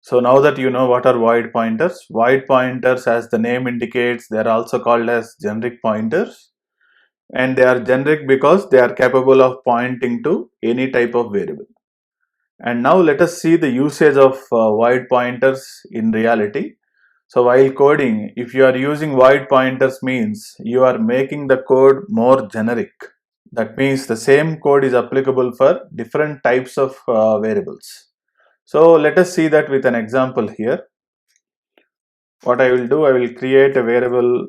So now that you know what are void pointers, as the name indicates, they are also called as generic pointers, and they are generic because they are capable of pointing to any type of variable. And now let us see the usage of void pointers in reality. So while coding, if you are using void pointers, means you are making the code more generic. That means the same code is applicable for different types of variables. So let us see that with an example here. What I will do, I will create a variable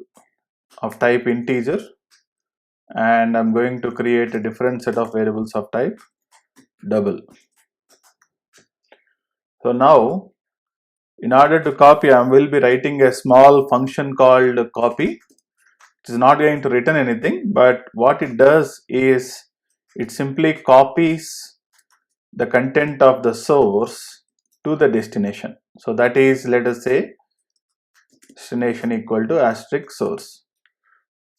of type integer, and I'm going to create a different set of variables of type double. So now, in order to copy, I will be writing a small function called copy. It is not going to return anything, but what it does is it simply copies the content of the source to the destination. So that is, let us say, destination equal to asterisk source.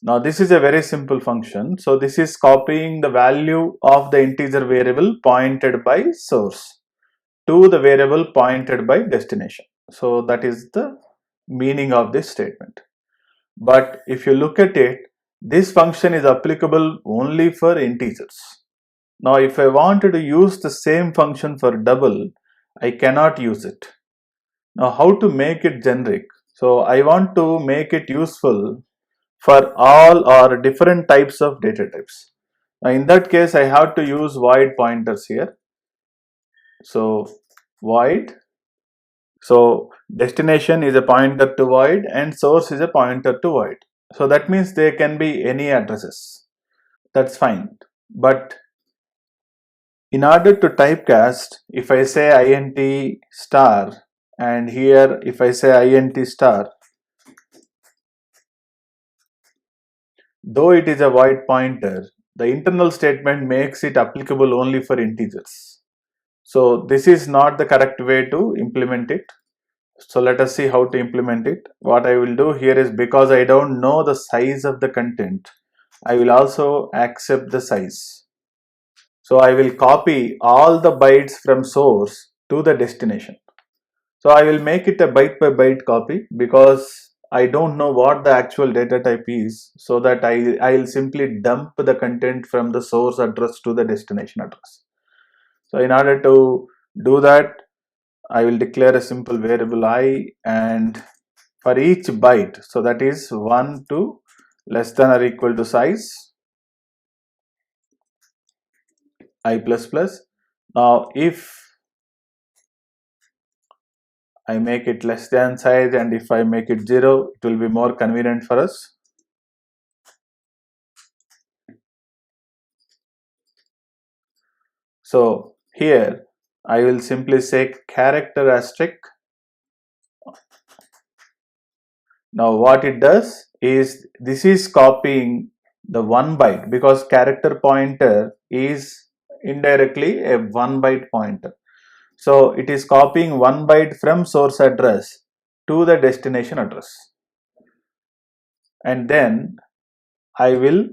Now this is a very simple function. So this is copying the value of the integer variable pointed by source to the variable pointed by destination. So that is the meaning of this statement. But if you look at it, this function is applicable only for integers. Now if I wanted to use the same function for double, I cannot use it. Now how to make it generic? So I want to make it useful for all or different types of data types. Now in that case, I have to use void pointers here. So void, so destination is a pointer to void and source is a pointer to void. So that means there can be any addresses. That's fine. But in order to typecast, if I say int star, and here if I say int star, though it is a void pointer, the internal statement makes it applicable only for integers. So this is not the correct way to implement it. So let us see how to implement it. What I will do here is, because I don't know the size of the content, I will also accept the size. So I will copy all the bytes from source to the destination. So I will make it a byte by byte copy because I don't know what the actual data type is, so that I'll simply dump the content from the source address to the destination address. So in order to do that, I will declare a simple variable I, and for each byte, so that is 1 to less than or equal to size I plus plus. Now if I make it less than size, and if I make it 0, it will be more convenient for us. So here I will simply say character asterisk. Now what it does is, this is copying the 1 byte, because character pointer is indirectly a 1 byte pointer. So it is copying 1 byte from source address to the destination address. And then I will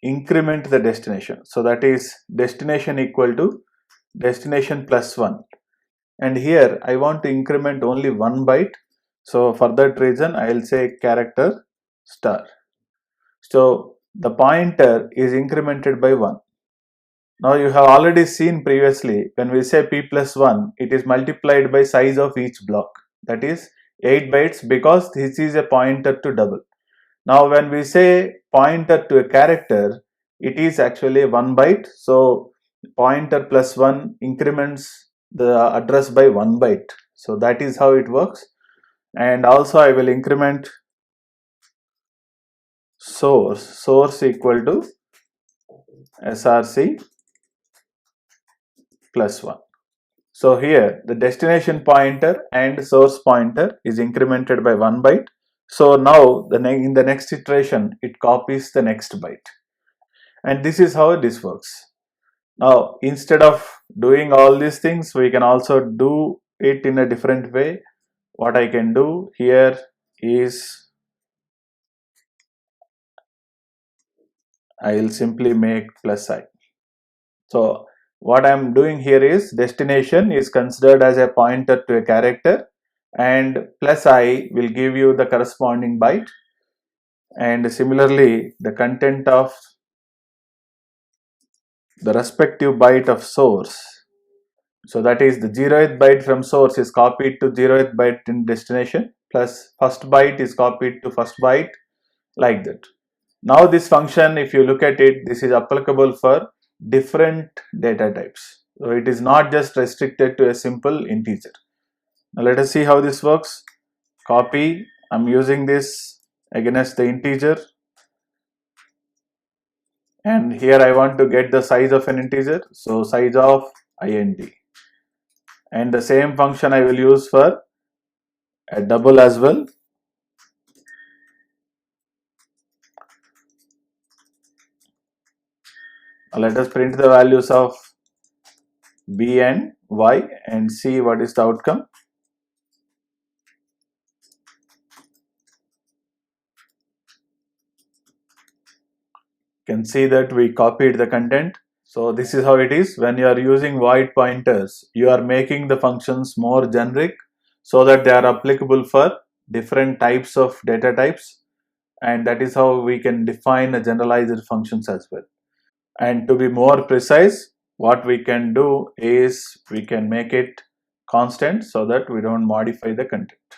increment the destination. So that is destination equal to destination plus 1. And here I want to increment only 1 byte. So for that reason, I will say character star. So the pointer is incremented by 1. Now you have already seen previously, when we say p plus 1, it is multiplied by size of each block. That is 8 bytes, because this is a pointer to double. Now when we say pointer to a character, it is actually 1 byte. So pointer plus 1 increments the address by 1 byte. So that is how it works. And also I will increment source equal to src plus 1. So here the destination pointer and source pointer is incremented by 1 byte. So now in the next iteration, it copies the next byte. And this is how this works. Now instead of doing all these things, we can also do it in a different way. What I can do here is, I will simply make plus I. So what I'm doing here is destination is considered as a pointer to a character, and plus I will give you the corresponding byte, and similarly the content of the respective byte of source. So that is the 0th byte from source is copied to 0th byte in destination, plus first byte is copied to first byte, like that. Now this function, if you look at it, this is applicable for different data types. So it is not just restricted to a simple integer. Now let us see how this works. Copy, I'm using this against the integer, and here I want to get the size of an integer, so size of int, and the same function I will use for a double as well. Let us print the values of b and y and see what is the outcome. You can see that we copied the content. So this is how it is. When you are using void pointers, you are making the functions more generic so that they are applicable for different types of data types, and that is how we can define a generalized functions as well. And to be more precise, what we can do is we can make it constant so that we don't modify the content.